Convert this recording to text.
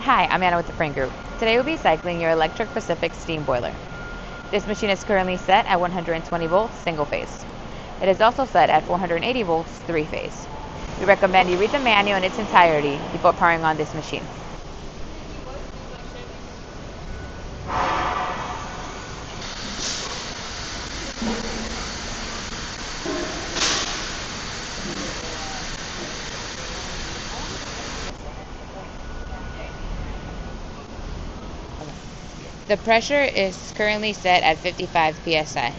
Hi, I'm Anna with the Frain Group. Today we'll be cycling your Electric Pacific steam boiler. This machine is currently set at 120 volts single phase. It is also set at 480 volts three phase. We recommend you read the manual in its entirety before powering on this machine. The pressure is currently set at 55 PSI.